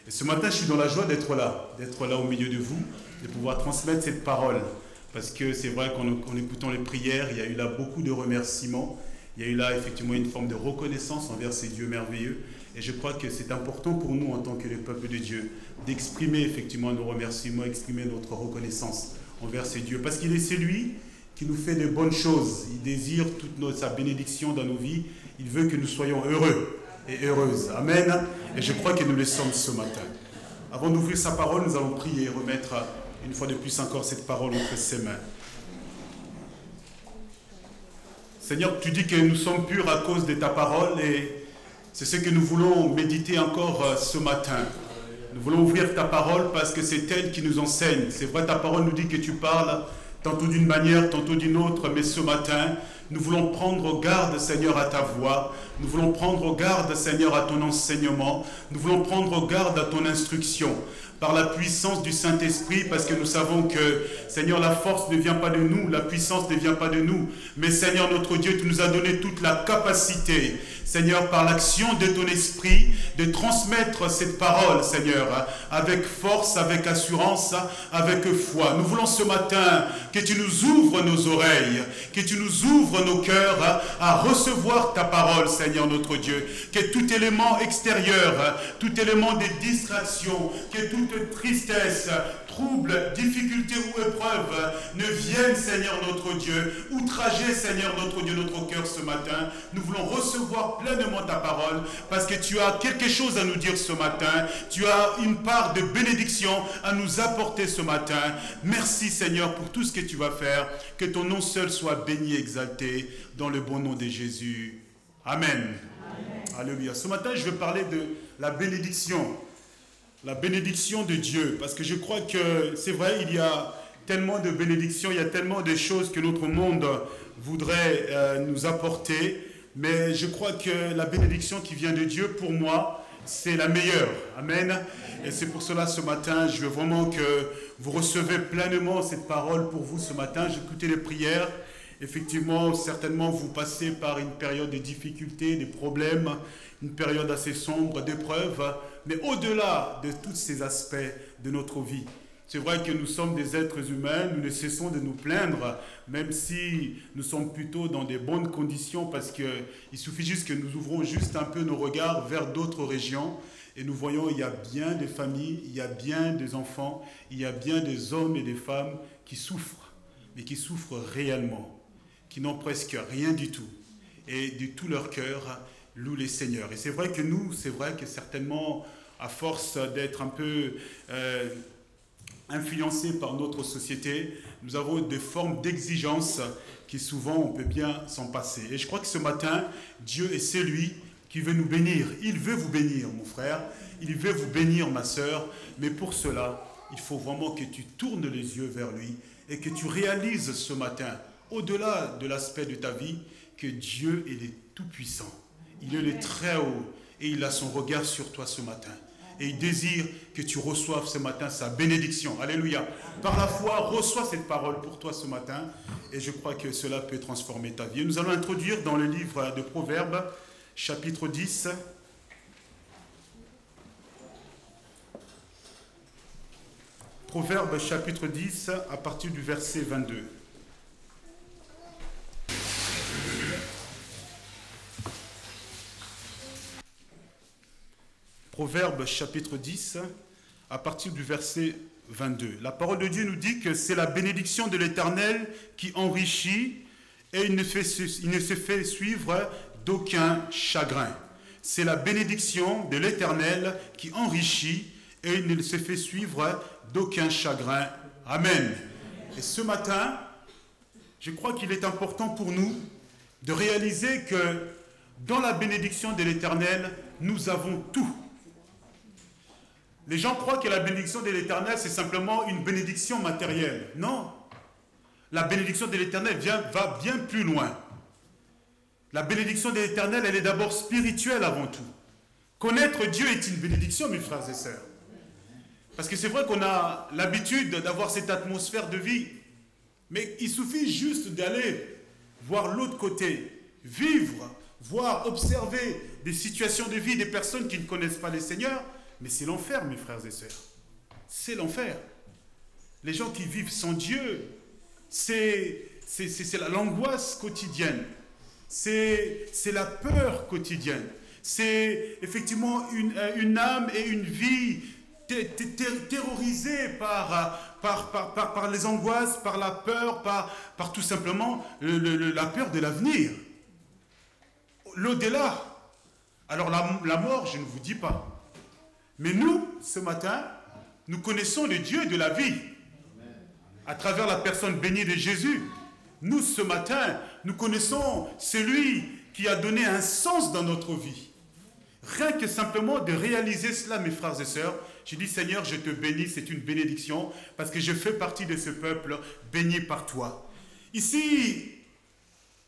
Et ce matin, je suis dans la joie d'être là au milieu de vous, de pouvoir transmettre cette parole. Parce que c'est vrai qu'en écoutant les prières, il y a eu là beaucoup de remerciements. Il y a eu là effectivement une forme de reconnaissance envers ces dieux merveilleux. Et je crois que c'est important pour nous en tant que le peuple de Dieu d'exprimer effectivement nos remerciements, exprimer notre reconnaissance envers ces dieux. Parce qu'il est celui qui nous fait de bonnes choses. Il désire toute sa bénédiction dans nos vies. Il veut que nous soyons heureux et heureuses. Amen. Et je crois que nous le sommes ce matin. Avant d'ouvrir sa parole, nous allons prier et remettre une fois de plus encore cette parole entre ses mains. Seigneur, tu dis que nous sommes purs à cause de ta parole et c'est ce que nous voulons méditer encore ce matin. Nous voulons ouvrir ta parole parce que c'est elle qui nous enseigne. C'est vrai, ta parole nous dit que tu parles tantôt d'une manière, tantôt d'une autre, mais ce matin, nous voulons prendre garde, Seigneur, à ta voix. Nous voulons prendre garde, Seigneur, à ton enseignement. Nous voulons prendre garde à ton instruction. Par la puissance du Saint-Esprit, parce que nous savons que, Seigneur, la force ne vient pas de nous, la puissance ne vient pas de nous. Mais Seigneur, notre Dieu, tu nous as donné toute la capacité, Seigneur, par l'action de ton Esprit, de transmettre cette parole, Seigneur, avec force, avec assurance, avec foi. Nous voulons ce matin que tu nous ouvres nos oreilles, que tu nous ouvres nos cœurs à recevoir ta parole, Seigneur, notre Dieu. Que tout élément extérieur, tout élément de distraction, que toute tristesse, trouble, difficulté ou épreuve ne viennent, Seigneur notre Dieu, outrager, Seigneur notre Dieu, notre cœur ce matin. Nous voulons recevoir pleinement ta parole parce que tu as quelque chose à nous dire ce matin. Tu as une part de bénédiction à nous apporter ce matin. Merci, Seigneur, pour tout ce que tu vas faire. Que ton nom seul soit béni et exalté dans le bon nom de Jésus. Amen. Amen. Alléluia. Ce matin, je vais parler de la bénédiction. La bénédiction de Dieu, parce que je crois que c'est vrai, il y a tellement de bénédictions, il y a tellement de choses que notre monde voudrait nous apporter, mais je crois que la bénédiction qui vient de Dieu, pour moi, c'est la meilleure. Amen. Et c'est pour cela, ce matin, je veux vraiment que vous recevez pleinement cette parole pour vous ce matin. J'écoutais les prières. Effectivement, certainement, vous passez par une période de difficultés, de problèmes, une période assez sombre, d'épreuves, mais au-delà de tous ces aspects de notre vie. C'est vrai que nous sommes des êtres humains, nous ne cessons de nous plaindre, même si nous sommes plutôt dans des bonnes conditions, parce qu'il suffit juste que nous ouvrons juste un peu nos regards vers d'autres régions, et nous voyons il y a bien des familles, il y a bien des enfants, il y a bien des hommes et des femmes qui souffrent, mais qui souffrent réellement, qui n'ont presque rien du tout, et de tout leur cœur, louent les seigneurs. Et c'est vrai que nous, c'est vrai que certainement, à force d'être un peu influencés par notre société, nous avons des formes d'exigence qui souvent on peut bien s'en passer. Et je crois que ce matin, Dieu est celui qui veut nous bénir. Il veut vous bénir, mon frère. Il veut vous bénir, ma sœur. Mais pour cela, il faut vraiment que tu tournes les yeux vers lui et que tu réalises ce matin, au-delà de l'aspect de ta vie, que Dieu est le Tout-Puissant. Il est le Très-Haut et il a son regard sur toi ce matin. Et il désire que tu reçoives ce matin sa bénédiction. Alléluia. Par la foi, reçois cette parole pour toi ce matin. Et je crois que cela peut transformer ta vie. Et nous allons introduire dans le livre de Proverbes, chapitre 10. Proverbes, chapitre 10, à partir du verset 22. Proverbes chapitre 10, à partir du verset 22. La parole de Dieu nous dit que c'est la bénédiction de l'Éternel qui enrichit et il ne se fait suivre d'aucun chagrin. C'est la bénédiction de l'Éternel qui enrichit et il ne se fait suivre d'aucun chagrin. Amen. Et ce matin, je crois qu'il est important pour nous de réaliser que dans la bénédiction de l'Éternel, nous avons tout. Les gens croient que la bénédiction de l'Éternel, c'est simplement une bénédiction matérielle. Non. La bénédiction de l'Éternel va bien plus loin. La bénédiction de l'Éternel, elle est d'abord spirituelle avant tout. Connaître Dieu est une bénédiction, mes frères et sœurs. Parce que c'est vrai qu'on a l'habitude d'avoir cette atmosphère de vie. Mais il suffit juste d'aller voir l'autre côté, vivre, voir, observer des situations de vie des personnes qui ne connaissent pas le Seigneur, Mais c'est l'enfer, mes frères et sœurs. C'est l'enfer. Les gens qui vivent sans Dieu, c'est l'angoisse quotidienne. C'est la peur quotidienne. C'est effectivement une âme et une vie terrorisée par les angoisses, par la peur, par tout simplement la peur de l'avenir. L'au-delà. Alors la mort, je ne vous dis pas. Mais nous, ce matin, nous connaissons le Dieu de la vie. À travers la personne bénie de Jésus. Nous, ce matin, nous connaissons celui qui a donné un sens dans notre vie. Rien que simplement de réaliser cela, mes frères et sœurs, je dis Seigneur, je te bénis, c'est une bénédiction, parce que je fais partie de ce peuple béni par toi. Ici,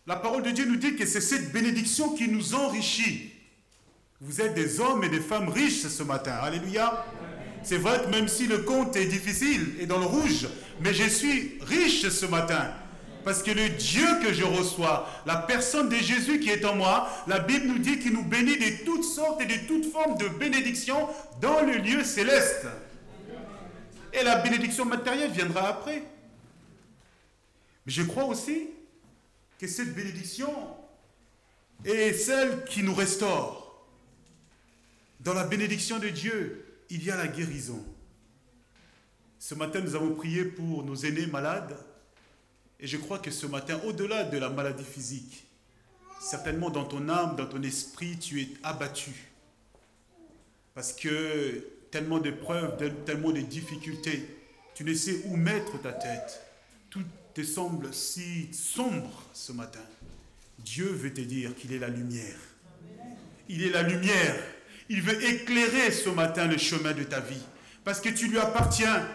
la parole de Dieu nous dit que c'est cette bénédiction qui nous enrichit. Vous êtes des hommes et des femmes riches ce matin. Alléluia. C'est vrai que même si le compte est difficile et dans le rouge, mais je suis riche ce matin. Parce que le Dieu que je reçois, la personne de Jésus qui est en moi, la Bible nous dit qu'il nous bénit de toutes sortes et de toutes formes de bénédictions dans le lieu céleste. Et la bénédiction matérielle viendra après. Mais je crois aussi que cette bénédiction est celle qui nous restaure. Dans la bénédiction de Dieu, il y a la guérison. Ce matin, nous avons prié pour nos aînés malades. Et je crois que ce matin, au-delà de la maladie physique, certainement dans ton âme, dans ton esprit, tu es abattu. Parce que tellement d'épreuves, tellement de difficultés, tu ne sais où mettre ta tête. Tout te semble si sombre ce matin. Dieu veut te dire qu'il est la lumière. Il est la lumière. Il veut éclairer ce matin le chemin de ta vie. Parce que tu lui appartiens.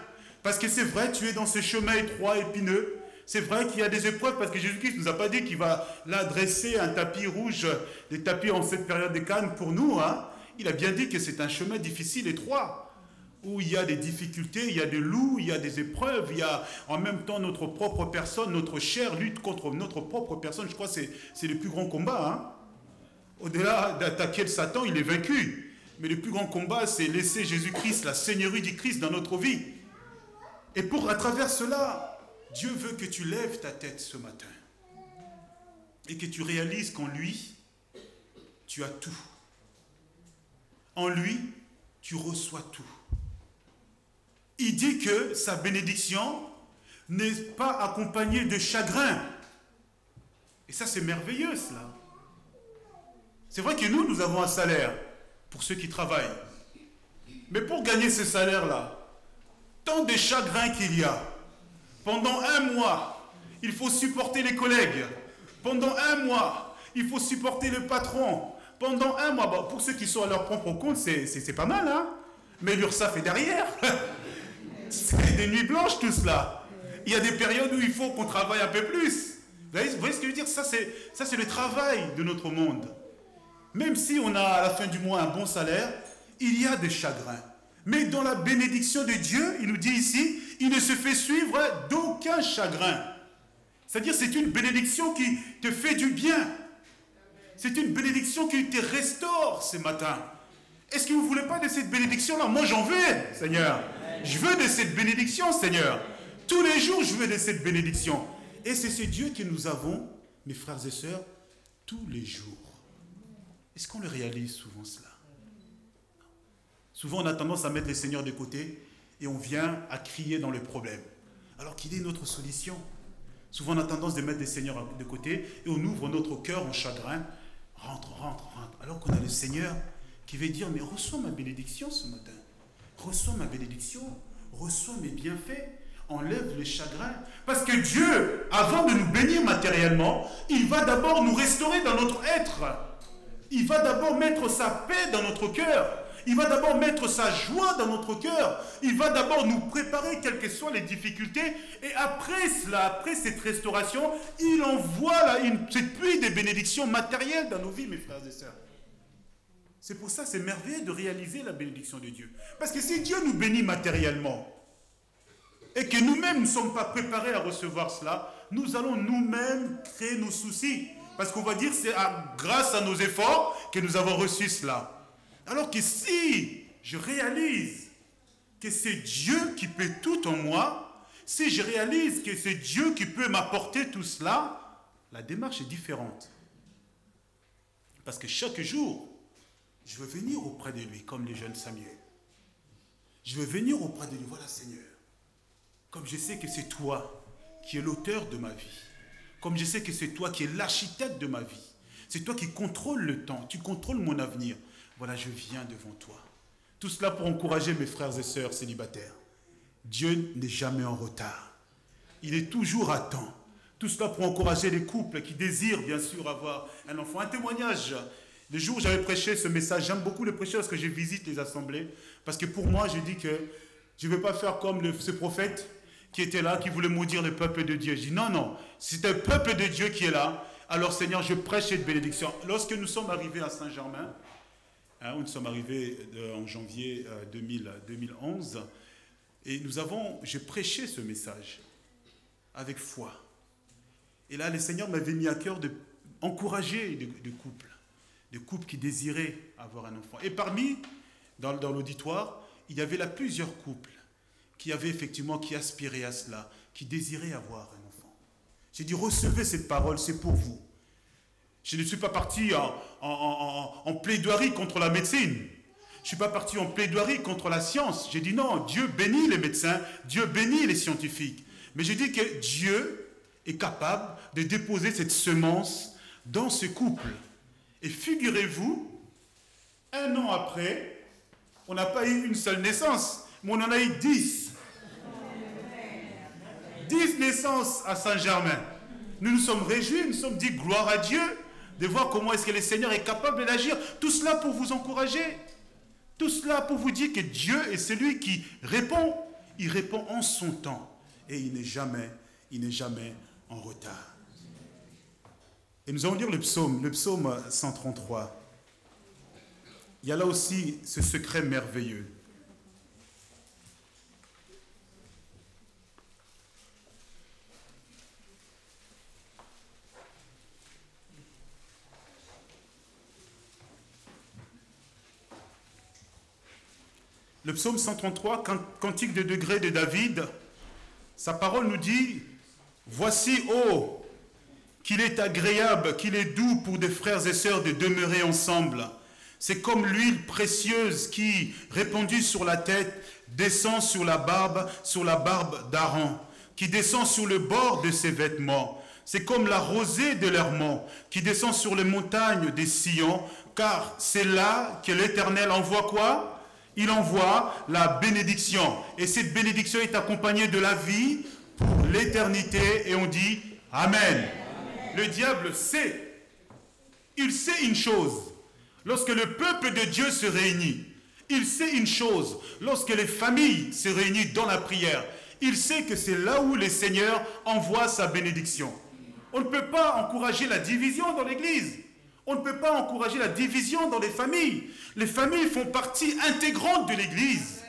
Parce que c'est vrai, tu es dans ce chemin étroit, épineux. C'est vrai qu'il y a des épreuves, parce que Jésus-Christ ne nous a pas dit qu'il va là dresser un tapis rouge, des tapis en cette période de Cannes pour nous. Hein. Il a bien dit que c'est un chemin difficile, étroit, où il y a des difficultés, il y a des loups, il y a des épreuves, il y a en même temps notre propre personne, notre chair lutte contre notre propre personne. Je crois que c'est le plus grand combat. Hein. Au-delà d'attaquer le Satan, il est vaincu. Mais le plus grand combat, c'est laisser Jésus-Christ, la Seigneurie du Christ dans notre vie. Et à travers cela, Dieu veut que tu lèves ta tête ce matin et que tu réalises qu'en lui, tu as tout. En lui, tu reçois tout. Il dit que sa bénédiction n'est pas accompagnée de chagrin. Et ça, c'est merveilleux, cela. C'est vrai que nous avons un salaire pour ceux qui travaillent. Mais pour gagner ce salaire-là, tant de chagrins qu'il y a, pendant un mois, il faut supporter les collègues. Pendant un mois, il faut supporter le patron. Pendant un mois, pour ceux qui sont à leur propre compte, c'est pas mal, hein? Mais l'URSSAF est derrière. C'est des nuits blanches, tout cela. Il y a des périodes où il faut qu'on travaille un peu plus. Vous voyez ce que je veux dire? Ça, c'est le travail de notre monde. Même si on a à la fin du mois un bon salaire, il y a des chagrins. Mais dans la bénédiction de Dieu, il nous dit ici, il ne se fait suivre d'aucun chagrin. C'est-à-dire, c'est une bénédiction qui te fait du bien. C'est une bénédiction qui te restaure ce matin. Est-ce que vous ne voulez pas de cette bénédiction-là? Moi, j'en veux, Seigneur. Je veux de cette bénédiction, Seigneur. Tous les jours, je veux de cette bénédiction. Et c'est ce Dieu que nous avons, mes frères et sœurs, tous les jours. Est-ce qu'on le réalise souvent, cela? Souvent, on a tendance à mettre le Seigneur de côté et on vient à crier dans le problème. Alors qu'il est notre solution. Souvent, on a tendance de mettre le Seigneur de côté et on ouvre notre cœur en chagrin. Rentre. Alors qu'on a le Seigneur qui veut dire, mais reçois ma bénédiction ce matin. Reçois ma bénédiction. Reçois mes bienfaits. Enlève les chagrins. Parce que Dieu, avant de nous bénir matériellement, il va d'abord nous restaurer dans notre être. Il va d'abord mettre sa paix dans notre cœur. Il va d'abord mettre sa joie dans notre cœur. Il va d'abord nous préparer, quelles que soient les difficultés. Et après cela, après cette restauration, il envoie cette pluie de bénédictions matérielles dans nos vies, mes frères et sœurs. C'est pour ça, c'est merveilleux de réaliser la bénédiction de Dieu. Parce que si Dieu nous bénit matériellement, et que nous-mêmes ne sommes pas préparés à recevoir cela, nous allons nous-mêmes créer nos soucis. Parce qu'on va dire que c'est grâce à nos efforts que nous avons reçu cela. Alors que si je réalise que c'est Dieu qui peut tout en moi, si je réalise que c'est Dieu qui peut m'apporter tout cela, la démarche est différente. Parce que chaque jour, je veux venir auprès de lui, comme les jeunes Samuel. Je veux venir auprès de lui, voilà Seigneur. Comme je sais que c'est toi qui es l'auteur de ma vie. Comme je sais que c'est toi qui es l'architecte de ma vie. C'est toi qui contrôles le temps, tu contrôles mon avenir. Voilà, je viens devant toi. Tout cela pour encourager mes frères et sœurs célibataires. Dieu n'est jamais en retard. Il est toujours à temps. Tout cela pour encourager les couples qui désirent bien sûr avoir un enfant. Un témoignage. Le jour où j'avais prêché ce message, j'aime beaucoup le prêcher lorsque je visite les assemblées. Parce que pour moi, je dis que je ne vais pas faire comme ce prophète qui était là, qui voulait maudire le peuple de Dieu. Je dis non, non, c'est un peuple de Dieu qui est là. Alors Seigneur, je prêche cette bénédiction. Lorsque nous sommes arrivés à Saint-Germain, où nous sommes arrivés en janvier 2011, et j'ai prêché ce message avec foi. Et là, le Seigneur m'avait mis à cœur d'encourager des couples qui désiraient avoir un enfant. Et dans l'auditoire, il y avait là plusieurs couples qui avaient effectivement, qui aspiraient à cela, qui désiraient avoir un enfant. J'ai dit, recevez cette parole, c'est pour vous. Je ne suis pas parti en plaidoirie contre la médecine. Je ne suis pas parti en plaidoirie contre la science. J'ai dit non, Dieu bénit les médecins, Dieu bénit les scientifiques. Mais j'ai dit que Dieu est capable de déposer cette semence dans ce couple. Et figurez-vous, 1 an après, on n'a pas eu une seule naissance, mais on en a eu 10. 10 naissances à Saint-Germain. Nous nous sommes réjouis, nous nous sommes dit gloire à Dieu, de voir comment est-ce que le Seigneur est capable d'agir. Tout cela pour vous encourager. Tout cela pour vous dire que Dieu est celui qui répond. Il répond en son temps. Et il n'est jamais en retard. Et nous allons lire le psaume 133. Il y a là aussi ce secret merveilleux. Le psaume 133, cantique de degré de David, sa parole nous dit « Voici, ô, qu'il est agréable, qu'il est doux pour des frères et sœurs de demeurer ensemble. C'est comme l'huile précieuse qui, répandue sur la tête, descend sur la barbe d'Aaron, qui descend sur le bord de ses vêtements. C'est comme la rosée de l'Hermon, qui descend sur les montagnes des Sion, car c'est là que l'Éternel envoie quoi ? Il envoie la bénédiction. Et cette bénédiction est accompagnée de la vie pour l'éternité. Et on dit Amen. Amen. Le diable sait. Il sait une chose. Lorsque le peuple de Dieu se réunit, il sait une chose. Lorsque les familles se réunissent dans la prière, il sait que c'est là où le Seigneur envoie sa bénédiction. On ne peut pas encourager la division dans l'Église. On ne peut pas encourager la division dans les familles. Les familles font partie intégrante de l'Église.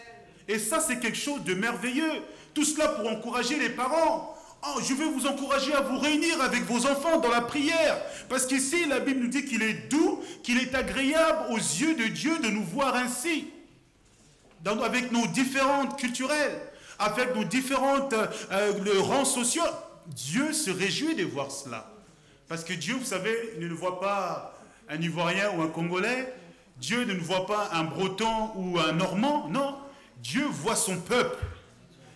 Et ça, c'est quelque chose de merveilleux. Tout cela pour encourager les parents. Oh, je veux vous encourager à vous réunir avec vos enfants dans la prière. Parce qu'ici, la Bible nous dit qu'il est doux, qu'il est agréable aux yeux de Dieu de nous voir ainsi. Avec nos différentes culturelles, avec nos différentes rangs sociaux. Dieu se réjouit de voir cela. Parce que Dieu, vous savez, il ne voit pas un Ivoirien ou un Congolais. Dieu ne voit pas un Breton ou un Normand. Non, Dieu voit son peuple.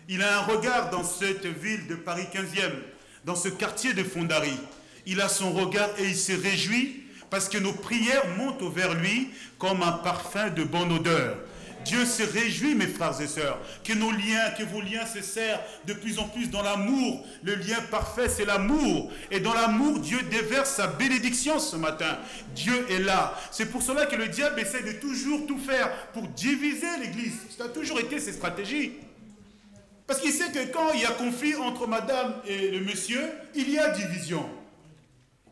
Il a un regard dans cette ville de Paris 15e, dans ce quartier de Fondary. Il a son regard et il se réjouit parce que nos prières montent vers lui comme un parfum de bonne odeur. Dieu se réjouit, mes frères et sœurs, que vos liens se serrent de plus en plus dans l'amour. Le lien parfait, c'est l'amour. Et dans l'amour, Dieu déverse sa bénédiction ce matin. Dieu est là. C'est pour cela que le diable essaie de toujours tout faire pour diviser l'Église. Ça a toujours été ses stratégies. Parce qu'il sait que quand il y a conflit entre madame et le monsieur, il y a division.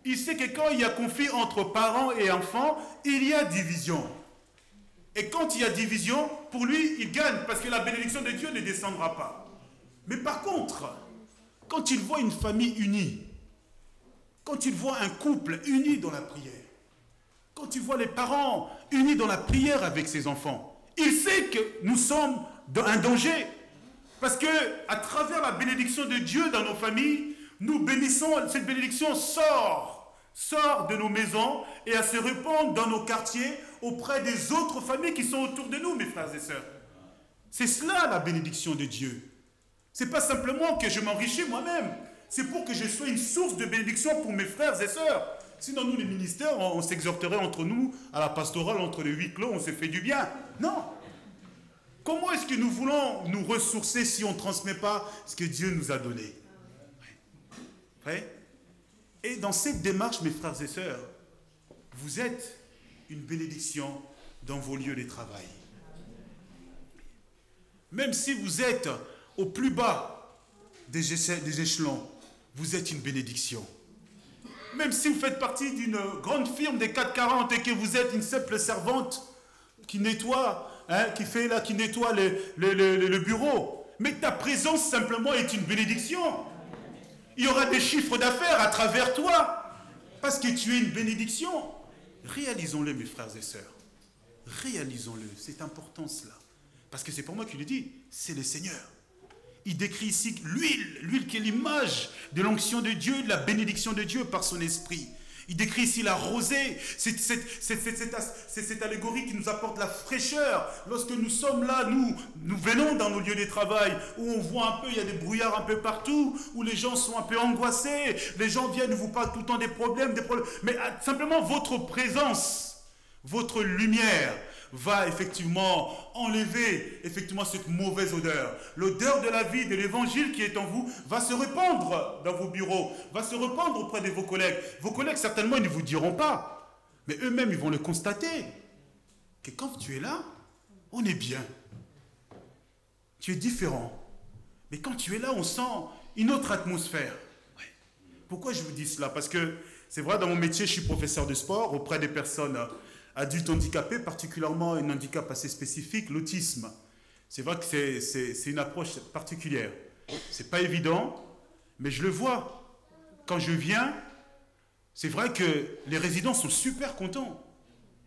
Il sait que quand il y a conflit entre parents et enfants, il y a division. Et quand il y a division, pour lui, il gagne parce que la bénédiction de Dieu ne descendra pas. Mais par contre, quand il voit une famille unie, quand il voit un couple uni dans la prière, quand il voit les parents unis dans la prière avec ses enfants, Il sait que nous sommes dans un danger. Parce que à travers la bénédiction de Dieu dans nos familles, nous bénissons, cette bénédiction sort de nos maisons et à se répandre dans nos quartiers auprès des autres familles qui sont autour de nous, mes frères et sœurs. C'est cela la bénédiction de Dieu. Ce n'est pas simplement que je m'enrichis moi-même, c'est pour que je sois une source de bénédiction pour mes frères et sœurs. Sinon, nous, les ministères, on s'exhorterait entre nous, à la pastorale, entre les huis clos, on se fait du bien. Non. Comment est-ce que nous voulons nous ressourcer si on ne transmet pas ce que Dieu nous a donné? Et dans cette démarche, mes frères et sœurs, vous êtes une bénédiction dans vos lieux de travail. Même si vous êtes au plus bas des échelons, vous êtes une bénédiction. Même si vous faites partie d'une grande firme des 440 et que vous êtes une simple servante qui nettoie, qui nettoie le bureau, mais ta présence simplement est une bénédiction. Il y aura des chiffres d'affaires à travers toi, parce que tu es une bénédiction. Réalisons-le, mes frères et sœurs. Réalisons-le, c'est important cela. Parce que c'est pour moi qu'il le dit, c'est le Seigneur. Il décrit ici l'huile qui est l'image de l'onction de Dieu, de la bénédiction de Dieu par son esprit. Il décrit ici la rosée, c'est cette allégorie qui nous apporte la fraîcheur. Lorsque nous sommes là, nous venons dans nos lieux de travail, où on voit un peu, il y a des brouillards un peu partout, où les gens sont un peu angoissés, les gens viennent vous parlent tout le temps des problèmes, mais simplement votre présence, votre lumière, va effectivement enlever cette mauvaise odeur. L'odeur de la vie, de l'évangile qui est en vous, va se répandre dans vos bureaux, va se répandre auprès de vos collègues. Vos collègues, certainement, ils ne vous diront pas, mais eux-mêmes, ils vont le constater, que quand tu es là, on est bien. Tu es différent. Mais quand tu es là, on sent une autre atmosphère. Ouais. Pourquoi je vous dis cela? Parce que c'est vrai, dans mon métier, je suis professeur de sport auprès des personnes adultes handicapés, particulièrement un handicap assez spécifique, l'autisme. C'est vrai que c'est une approche particulière. C'est pas évident, mais je le vois. Quand je viens, c'est vrai que les résidents sont super contents.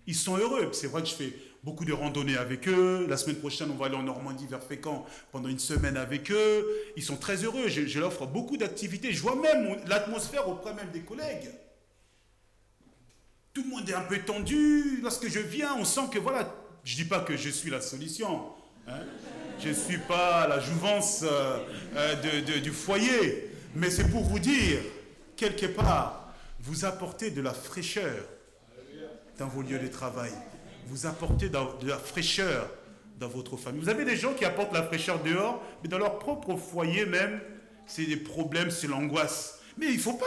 Ils sont heureux. C'est vrai que je fais beaucoup de randonnées avec eux. La semaine prochaine, on va aller en Normandie vers Fécamp pendant une semaine avec eux. Ils sont très heureux. Je leur offre beaucoup d'activités. Je vois même l'atmosphère auprès même des collègues. Tout le monde est un peu tendu. Lorsque je viens, on sent que voilà, je ne dis pas que je suis la solution. Hein. Je ne suis pas la jouvence du foyer. Mais c'est pour vous dire, quelque part, vous apportez de la fraîcheur dans vos lieux de travail. Vous apportez de la fraîcheur dans votre famille. Vous avez des gens qui apportent la fraîcheur dehors, mais dans leur propre foyer même, c'est des problèmes, c'est l'angoisse. Mais il ne faut pas.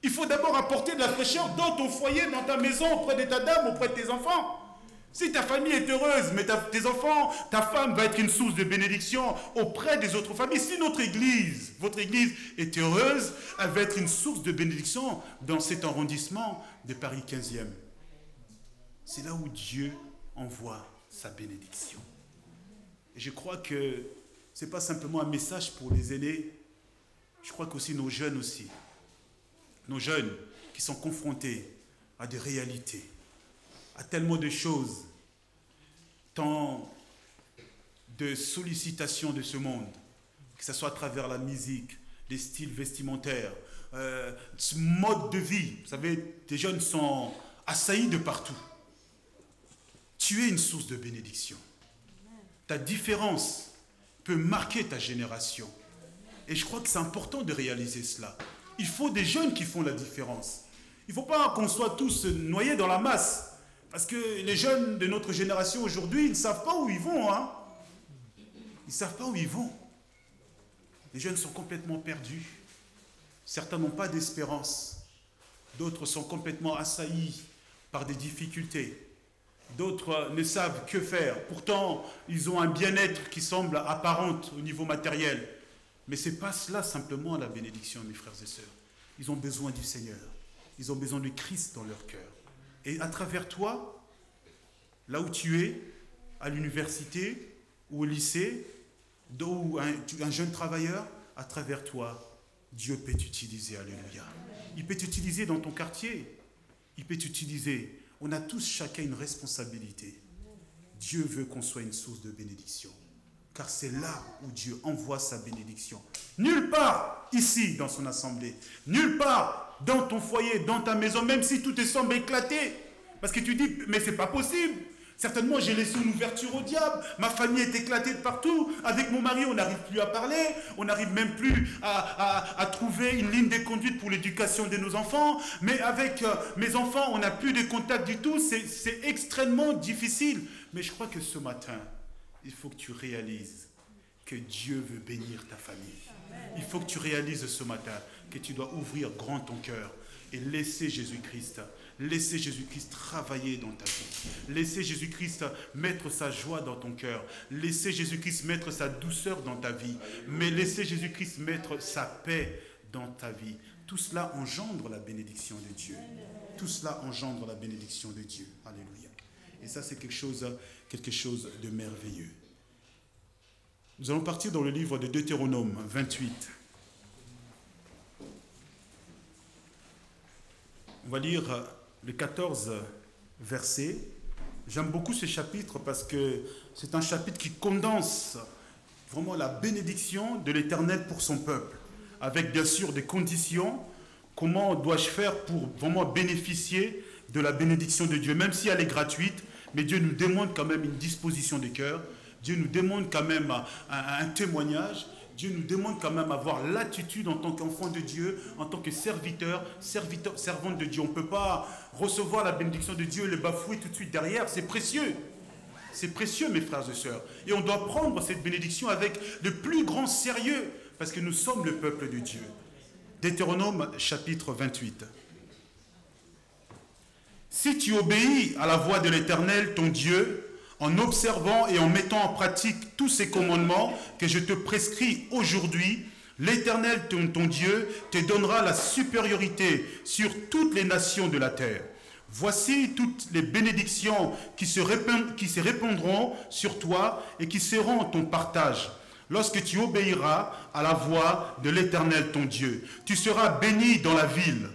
Il faut d'abord apporter de la fraîcheur dans ton foyer, dans ta maison, auprès de ta dame, auprès de tes enfants. Si ta famille est heureuse, mais tes enfants, ta femme va être une source de bénédiction auprès des autres familles. Si votre église est heureuse, elle va être une source de bénédiction dans cet arrondissement de Paris 15e. C'est là où Dieu envoie sa bénédiction. Et je crois que ce n'est pas simplement un message pour les aînés, je crois qu'aussi nos jeunes aussi. Nos jeunes qui sont confrontés à des réalités, à tellement de choses, tant de sollicitations de ce monde, que ce soit à travers la musique, les styles vestimentaires, ce mode de vie. Vous savez, des jeunes sont assaillis de partout. Tu es une source de bénédiction. Ta différence peut marquer ta génération. Et je crois que c'est important de réaliser cela. Il faut des jeunes qui font la différence. Il ne faut pas qu'on soit tous noyés dans la masse. Parce que les jeunes de notre génération aujourd'hui, ils ne savent pas où ils vont. Hein. Ils ne savent pas où ils vont. Les jeunes sont complètement perdus. Certains n'ont pas d'espérance. D'autres sont complètement assaillis par des difficultés. D'autres ne savent que faire. Pourtant, ils ont un bien-être qui semble apparent au niveau matériel. Mais ce n'est pas cela simplement la bénédiction, mes frères et sœurs. Ils ont besoin du Seigneur. Ils ont besoin de Christ dans leur cœur. Et à travers toi, là où tu es, à l'université ou au lycée, ou un jeune travailleur, à travers toi, Dieu peut t'utiliser. Alléluia. Il peut t'utiliser dans ton quartier. Il peut t'utiliser. On a tous chacun une responsabilité. Dieu veut qu'on soit une source de bénédiction. Car c'est là où Dieu envoie sa bénédiction. Nulle part ici dans son assemblée, nulle part dans ton foyer, dans ta maison, même si tout te semble éclaté. Parce que tu dis, mais c'est pas possible. Certainement, j'ai laissé une ouverture au diable. Ma famille est éclatée de partout. Avec mon mari, on n'arrive plus à parler. On n'arrive même plus à trouver une ligne de conduite pour l'éducation de nos enfants. Mais avec mes enfants, on n'a plus de contact du tout. C'est extrêmement difficile. Mais je crois que ce matin, il faut que tu réalises que Dieu veut bénir ta famille. Il faut que tu réalises ce matin que tu dois ouvrir grand ton cœur et laisser Jésus-Christ travailler dans ta vie. Laissez Jésus-Christ mettre sa joie dans ton cœur. Laissez Jésus-Christ mettre sa douceur dans ta vie. Mais laissez Jésus-Christ mettre sa paix dans ta vie. Tout cela engendre la bénédiction de Dieu. Tout cela engendre la bénédiction de Dieu. Alléluia. Et ça, c'est quelque chose de merveilleux. Nous allons partir dans le livre de Deutéronome 28. On va lire le 14 verset. J'aime beaucoup ce chapitre parce que c'est un chapitre qui condense vraiment la bénédiction de l'Éternel pour son peuple, avec bien sûr des conditions. Comment dois-je faire pour vraiment bénéficier de la bénédiction de Dieu, même si elle est gratuite, mais Dieu nous demande quand même une disposition de cœur. Dieu nous demande quand même un témoignage. Dieu nous demande quand même d'avoir l'attitude en tant qu'enfant de Dieu, en tant que servante de Dieu. On ne peut pas recevoir la bénédiction de Dieu et le bafouer tout de suite derrière. C'est précieux. C'est précieux, mes frères et sœurs. Et on doit prendre cette bénédiction avec le plus grand sérieux, parce que nous sommes le peuple de Dieu. Deutéronome chapitre 28. Si tu obéis à la voix de l'Éternel, ton Dieu, en observant et en mettant en pratique tous ces commandements que je te prescris aujourd'hui, l'Éternel, ton Dieu, te donnera la supériorité sur toutes les nations de la terre. Voici toutes les bénédictions qui se répandront sur toi et qui seront ton partage. Lorsque tu obéiras à la voix de l'Éternel, ton Dieu, tu seras béni dans la ville.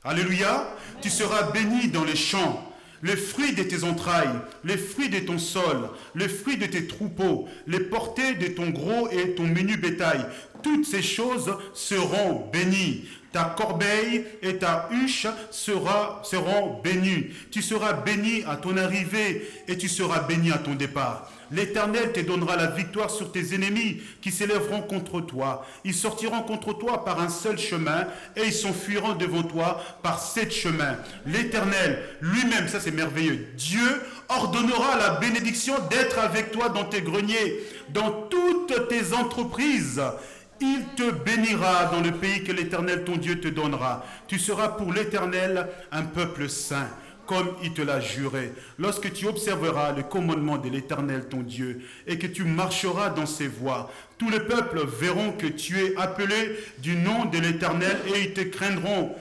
Alléluia. Tu seras béni dans les champs. Les fruits de tes entrailles, les fruits de ton sol, les fruits de tes troupeaux, les portées de ton gros et ton menu bétail, toutes ces choses seront bénies. Ta corbeille et ta huche seront bénies. Tu seras béni à ton arrivée et tu seras béni à ton départ. L'Éternel te donnera la victoire sur tes ennemis qui s'élèveront contre toi. Ils sortiront contre toi par un seul chemin et ils s'enfuiront devant toi par 7 chemins. L'Éternel lui-même, ça c'est merveilleux, Dieu ordonnera la bénédiction d'être avec toi dans tes greniers, dans toutes tes entreprises. Il te bénira dans le pays que l'Éternel ton Dieu te donnera. Tu seras pour l'Éternel un peuple saint, comme il te l'a juré. Lorsque tu observeras le commandement de l'Éternel ton Dieu et que tu marcheras dans ses voies, tous les peuples verront que tu es appelé du nom de l'Éternel et ils te craindront.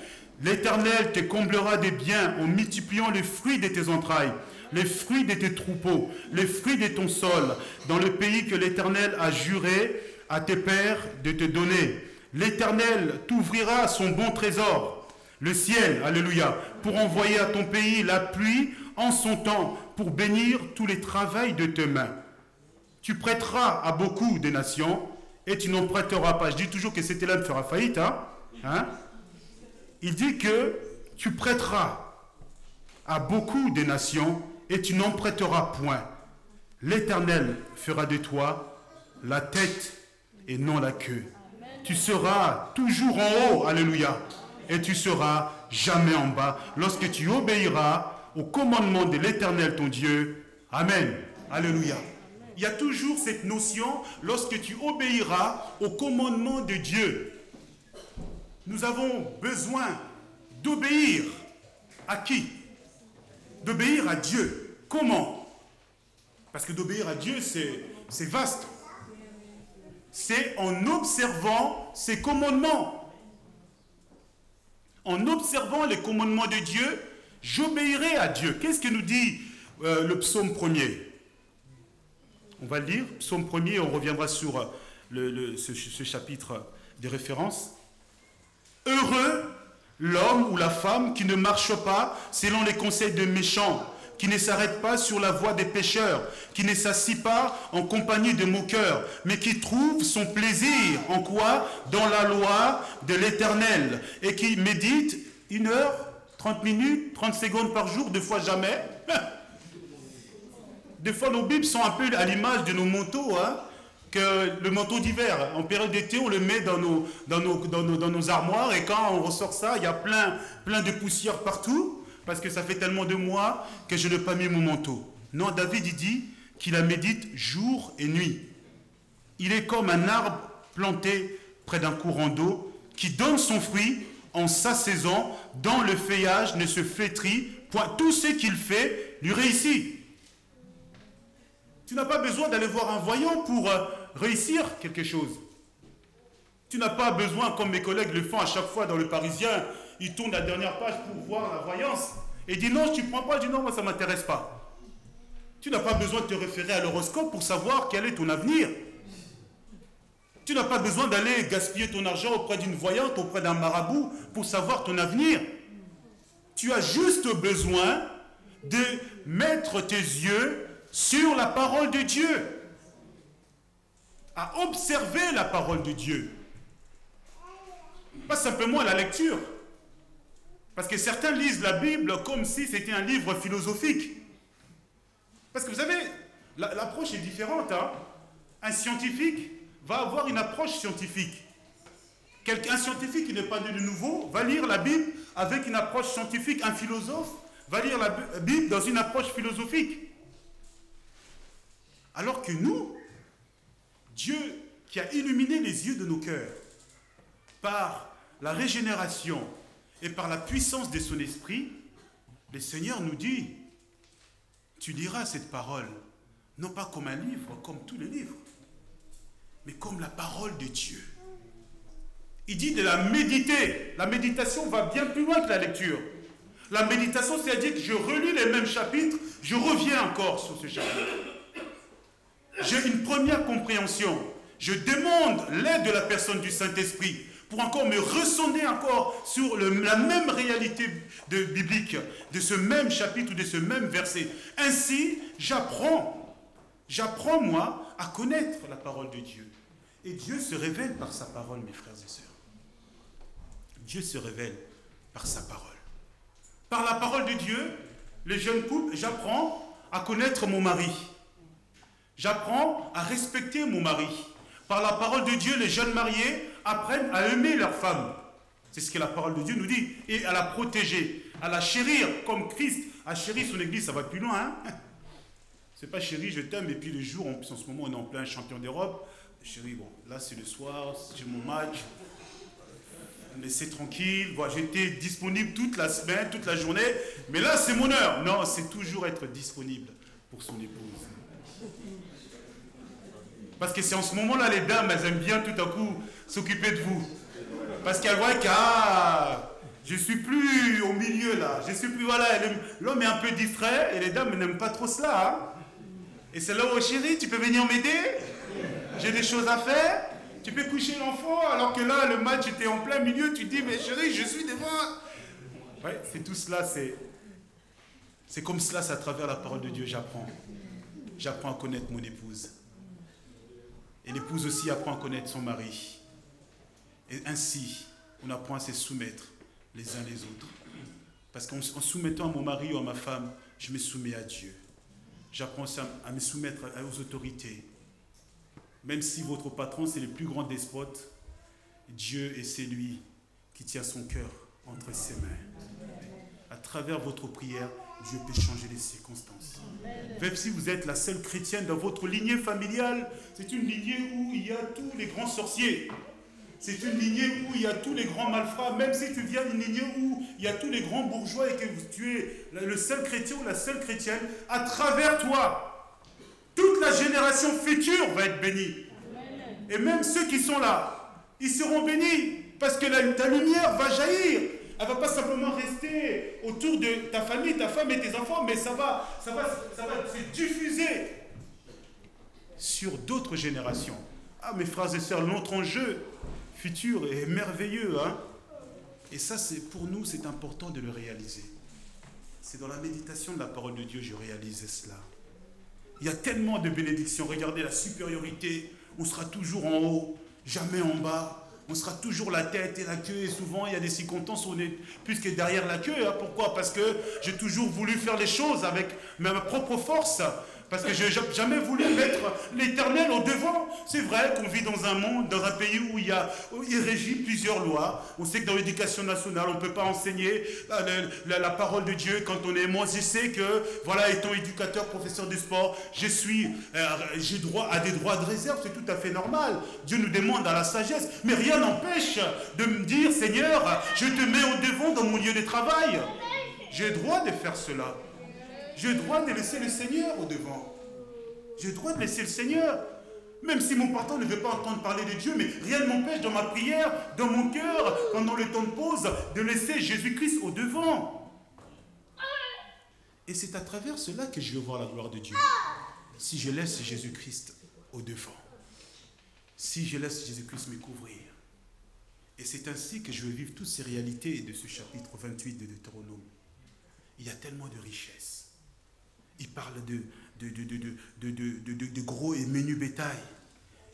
L'Éternel te comblera des biens en multipliant les fruits de tes entrailles, les fruits de tes troupeaux, les fruits de ton sol, dans le pays que l'Éternel a juré à tes pères de te donner. L'Éternel t'ouvrira son bon trésor, le ciel, alléluia, pour envoyer à ton pays la pluie en son temps, pour bénir tous les travails de tes mains. Tu prêteras à beaucoup de nations et tu n'en prêteras pas. Je dis toujours que cet élève fera faillite. Il dit que tu prêteras à beaucoup de nations et tu n'en prêteras point. L'Éternel fera de toi la tête et non la queue. Tu seras toujours en haut, alléluia, et tu seras jamais en bas lorsque tu obéiras au commandement de l'Éternel ton Dieu. Amen. Alléluia. Il y a toujours cette notion, lorsque tu obéiras au commandement de Dieu. Nous avons besoin d'obéir à qui? D'obéir à Dieu. Comment? Parce que d'obéir à Dieu, c'est vaste. C'est en observant ses commandements. En observant les commandements de Dieu, j'obéirai à Dieu. Qu'est-ce que nous dit le psaume 1er? On va le lire, psaume 1er, on reviendra sur ce chapitre des références. Heureux l'homme ou la femme qui ne marche pas selon les conseils des méchants, qui ne s'arrête pas sur la voie des pécheurs, qui ne s'assit pas en compagnie de moqueurs, mais qui trouve son plaisir, en quoi? Dans la loi de l'Éternel, et qui médite 1 heure, 30 minutes, 30 secondes par jour, des fois jamais. Des fois, nos Bibles sont un peu à l'image de nos manteaux, hein, que le manteau d'hiver. En période d'été, on le met dans nos armoires, et quand on ressort ça, il y a plein de poussière partout, parce que ça fait tellement de mois que je n'ai pas mis mon manteau. Non, David, il dit qu'il la médite jour et nuit. Il est comme un arbre planté près d'un courant d'eau, qui donne son fruit en sa saison, dont le feuillage ne se flétrit point. Tout ce qu'il fait lui réussit. Tu n'as pas besoin d'aller voir un voyant pour réussir quelque chose. Tu n'as pas besoin, comme mes collègues le font à chaque fois dans le Parisien, ils tournent la dernière page pour voir la voyance. Et disent non, tu ne prends pas, je dis non, moi ça ne m'intéresse pas. Tu n'as pas besoin de te référer à l'horoscope pour savoir quel est ton avenir. Tu n'as pas besoin d'aller gaspiller ton argent auprès d'une voyante, auprès d'un marabout, pour savoir ton avenir. Tu as juste besoin de mettre tes yeux sur la parole de Dieu, à observer la parole de Dieu. Pas simplement la lecture. Parce que certains lisent la Bible comme si c'était un livre philosophique. Parce que vous savez, l'approche est différente. Hein? Un scientifique va avoir une approche scientifique. Un scientifique qui n'est pas né de nouveau va lire la Bible avec une approche scientifique. Un philosophe va lire la Bible dans une approche philosophique. Alors que nous, Dieu qui a illuminé les yeux de nos cœurs par la régénération et par la puissance de son esprit, le Seigneur nous dit, tu liras cette parole, non pas comme un livre, comme tous les livres, mais comme la parole de Dieu. Il dit de la méditer. La méditation va bien plus loin que la lecture. La méditation, c'est-à-dire que je relis les mêmes chapitres, je reviens encore sur ce chapitre. J'ai une première compréhension. Je demande l'aide de la personne du Saint-Esprit pour encore me ressonder encore sur la même réalité biblique, de ce même chapitre ou de ce même verset. Ainsi, j'apprends moi à connaître la parole de Dieu. Et Dieu se révèle par sa parole, mes frères et sœurs. Dieu se révèle par sa parole. Par la parole de Dieu, les jeunes couples, j'apprends à connaître mon mari. J'apprends à respecter mon mari. Par la parole de Dieu, les jeunes mariés apprennent à aimer leur femme. C'est ce que la parole de Dieu nous dit. Et à la protéger, à la chérir, comme Christ a chéri son église. Ça va plus loin, hein? C'est pas chéri, je t'aime, et puis le jour, en ce moment, on est en plein champion d'Europe. Chérie, bon, là c'est le soir, j'ai mon match. Laissez tranquille. Voilà, j'étais disponible toute la semaine, toute la journée. Mais là, c'est mon heure. Non, c'est toujours être disponible pour son épouse. Parce que c'est en ce moment-là, les dames, elles aiment bien tout à coup s'occuper de vous. Parce qu'elles voient que, je suis plus au milieu là. Je suis plus, voilà, l'homme est un peu distrait et les dames n'aiment pas trop cela. Hein? Et c'est là où, chérie, tu peux venir m'aider? J'ai des choses à faire. Tu peux coucher l'enfant alors que là, le match était en plein milieu. Tu te dis, mais chérie, je suis devant. Ouais, c'est tout cela, c'est comme cela, c'est à travers la parole de Dieu, j'apprends. J'apprends à connaître mon épouse. Et l'épouse aussi apprend à connaître son mari. Et ainsi, on apprend à se soumettre les uns les autres. Parce qu'en soumettant à mon mari ou à ma femme, je me soumets à Dieu. J'apprends à me soumettre aux autorités. Même si votre patron, c'est le plus grand despote, Dieu est celui qui tient son cœur entre ses mains. À travers votre prière, Dieu peut changer les circonstances. Même si vous êtes la seule chrétienne dans votre lignée familiale, c'est une lignée où il y a tous les grands sorciers. C'est une lignée où il y a tous les grands malfrats. Même si tu viens d'une lignée où il y a tous les grands bourgeois et que tu es le seul chrétien ou la seule chrétienne, à travers toi, toute la génération future va être bénie. Et même ceux qui sont là, ils seront bénis parce que ta lumière va jaillir. Elle ne va pas simplement rester autour de ta famille, ta femme et tes enfants, mais ça va se diffuser sur d'autres générations. Ah, mes frères et sœurs, notre enjeu futur est merveilleux. Hein? Et ça, pour nous, c'est important de le réaliser. C'est dans la méditation de la parole de Dieu que je réalise cela. Il y a tellement de bénédictions. Regardez la supériorité. On sera toujours en haut, jamais en bas. On sera toujours la tête et la queue. Et souvent, il y a des circonstances où on est plus que derrière la queue. Hein. Pourquoi? Parce que j'ai toujours voulu faire les choses avec ma propre force. Parce que je n'ai jamais voulu mettre l'Éternel au devant. C'est vrai qu'on vit dans un monde, dans un pays où il régit plusieurs lois. On sait que dans l'éducation nationale, on ne peut pas enseigner la parole de Dieu quand on est. Moi, je sais que, voilà, étant éducateur, professeur de sport, j'ai droit à des droits de réserve. C'est tout à fait normal. Dieu nous demande à la sagesse. Mais rien n'empêche de me dire, Seigneur, je te mets au devant dans mon lieu de travail. J'ai le droit de faire cela. J'ai le droit de laisser le Seigneur au devant. J'ai le droit de laisser le Seigneur. Même si mon partenaire ne veut pas entendre parler de Dieu, mais rien ne m'empêche dans ma prière, dans mon cœur, pendant le temps de pause, de laisser Jésus-Christ au devant. Et c'est à travers cela que je veux voir la gloire de Dieu. Si je laisse Jésus-Christ au devant. Si je laisse Jésus-Christ me couvrir. Et c'est ainsi que je veux vivre toutes ces réalités de ce chapitre 28 de Deutéronome. Il y a tellement de richesses. Il parle de gros et menus bétail.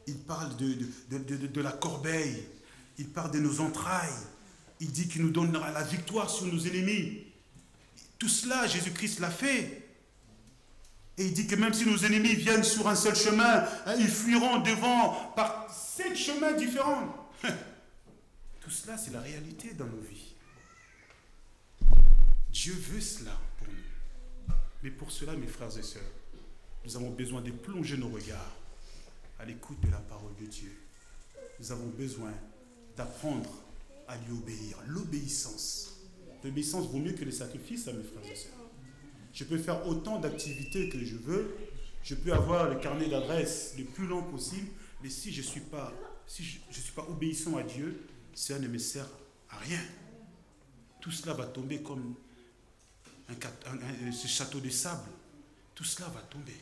Il parle de la corbeille. Il parle de nos entrailles. Il dit qu'il nous donnera la victoire sur nos ennemis. Tout cela, Jésus-Christ l'a fait. Et il dit que même si nos ennemis viennent sur un seul chemin, ils fuiront devant par 7 chemins différents. Tout cela, c'est la réalité dans nos vies. Dieu veut cela pour nous. Mais pour cela, mes frères et sœurs, nous avons besoin de plonger nos regards à l'écoute de la parole de Dieu. Nous avons besoin d'apprendre à lui obéir. L'obéissance. L'obéissance vaut mieux que les sacrifices, mes frères et sœurs. Je peux faire autant d'activités que je veux. Je peux avoir le carnet d'adresse le plus long possible. Mais si je ne suis pas obéissant à Dieu, cela ne me sert à rien. Tout cela va tomber comme ce château de sable. Tout cela va tomber.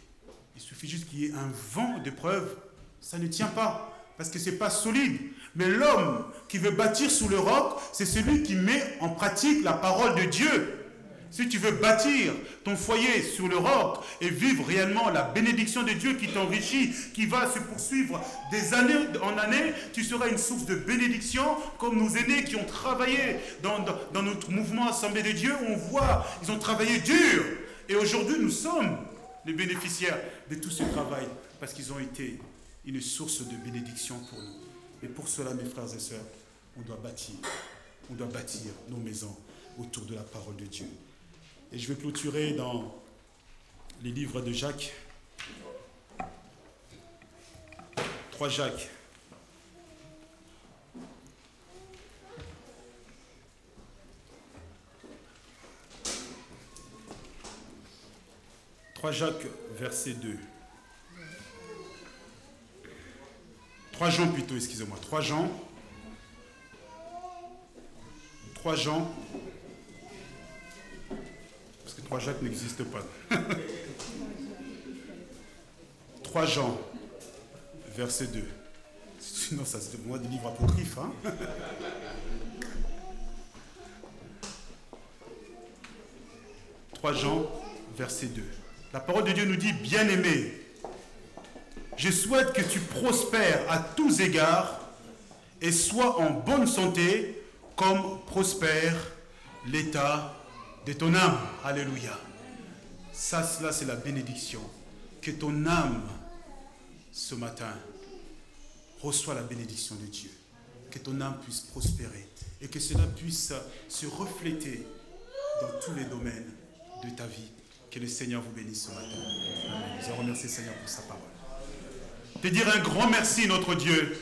Il suffit juste qu'il y ait un vent d'épreuve. Ça ne tient pas. Parce que ce n'est pas solide. Mais l'homme qui veut bâtir sous le roc, c'est celui qui met en pratique la parole de Dieu. Si tu veux bâtir ton foyer sur le roc et vivre réellement la bénédiction de Dieu qui t'enrichit, qui va se poursuivre des années en années, tu seras une source de bénédiction comme nos aînés qui ont travaillé dans notre mouvement Assemblée de Dieu. On voit, ils ont travaillé dur. Et aujourd'hui, nous sommes les bénéficiaires de tout ce travail parce qu'ils ont été une source de bénédiction pour nous. Et pour cela, mes frères et sœurs, on doit bâtir nos maisons autour de la parole de Dieu. Et je vais clôturer dans les livres de Jacques. 3 Jacques. « 3 Jacques, verset 2. 3 Jean plutôt, excusez-moi. 3 Jean. 3 Jean. Parce que 3 Jacques n'existe pas. 3 Jean, verset 2. Sinon, ça c'est moi des livres apocryphes. Hein. 3 Jean, verset 2. La parole de Dieu nous dit, bien-aimé, je souhaite que tu prospères à tous égards et sois en bonne santé comme prospère l'état de ton âme. Alléluia. Cela, c'est la bénédiction. Que ton âme, ce matin, reçoit la bénédiction de Dieu. Que ton âme puisse prospérer et que cela puisse se refléter dans tous les domaines de ta vie. Que le Seigneur vous bénisse ce matin. Amen. Je remercie le Seigneur pour sa parole. Te dire un grand merci, notre Dieu,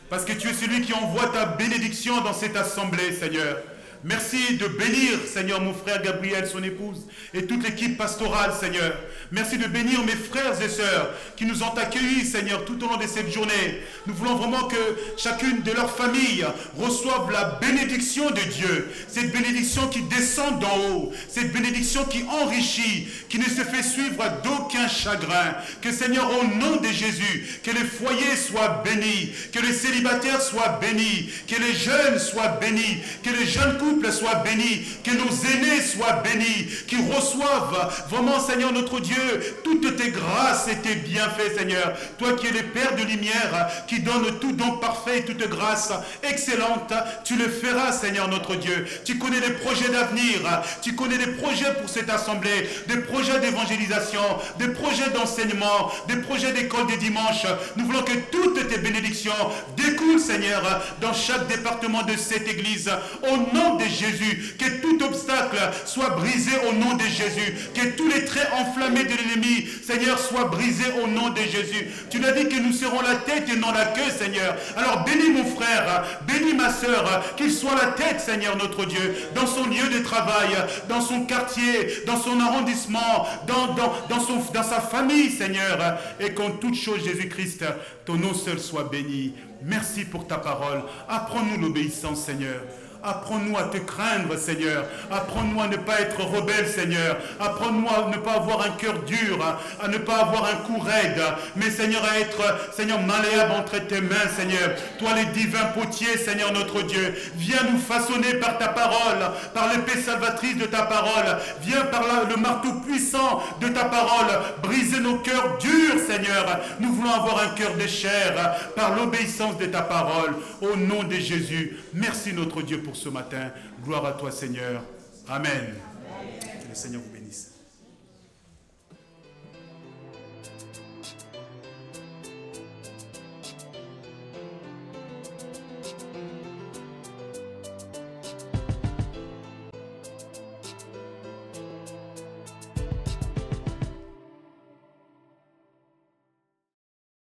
parce que tu es celui qui envoie ta bénédiction dans cette assemblée, Seigneur. Merci de bénir, Seigneur, mon frère Gabriel, son épouse, et toute l'équipe pastorale, Seigneur. Merci de bénir mes frères et sœurs qui nous ont accueillis, Seigneur, tout au long de cette journée. Nous voulons vraiment que chacune de leurs familles reçoive la bénédiction de Dieu. Cette bénédiction qui descend d'en haut. Cette bénédiction qui enrichit, qui ne se fait suivre d'aucun chagrin. Que, Seigneur, au nom de Jésus, que les foyers soient bénis, que les célibataires soient bénis, que les jeunes soient bénis, que les jeunes couples couple soit béni, que nos aînés soient bénis, qu'ils reçoivent vraiment, Seigneur notre Dieu, toutes tes grâces et tes bienfaits, Seigneur. Toi qui es le Père de lumière, qui donne tout don parfait et toute grâce excellente, tu le feras, Seigneur notre Dieu. Tu connais les projets d'avenir, tu connais les projets pour cette assemblée, des projets d'évangélisation, des projets d'enseignement, des projets d'école des dimanches. Nous voulons que toutes tes bénédictions découlent, Seigneur, dans chaque département de cette église. Au nom de Jésus, que tout obstacle soit brisé au nom de Jésus, que tous les traits enflammés de l'ennemi, Seigneur, soient brisés au nom de Jésus. Tu l'as dit que nous serons la tête et non la queue, Seigneur. Alors bénis mon frère, bénis ma soeur, qu'il soit la tête, Seigneur notre Dieu, dans son lieu de travail, dans son quartier, dans son arrondissement, dans sa famille, Seigneur, et qu'en toute chose, Jésus-Christ, ton nom seul soit béni. Merci pour ta parole. Apprends-nous l'obéissance, Seigneur. Apprends-nous à te craindre, Seigneur. Apprends-nous à ne pas être rebelle, Seigneur. Apprends-nous à ne pas avoir un cœur dur, à ne pas avoir un cou raide, mais, Seigneur, à être, Seigneur, malléable entre tes mains, Seigneur. Toi, les divins potiers, Seigneur notre Dieu, viens nous façonner par ta parole, par l'épée salvatrice de ta parole. Viens par le marteau puissant de ta parole, briser nos cœurs durs, Seigneur. Nous voulons avoir un cœur de chair par l'obéissance de ta parole. Au nom de Jésus, merci notre Dieu pour ce matin. Gloire à toi, Seigneur. Amen. Que le Seigneur vous bénisse.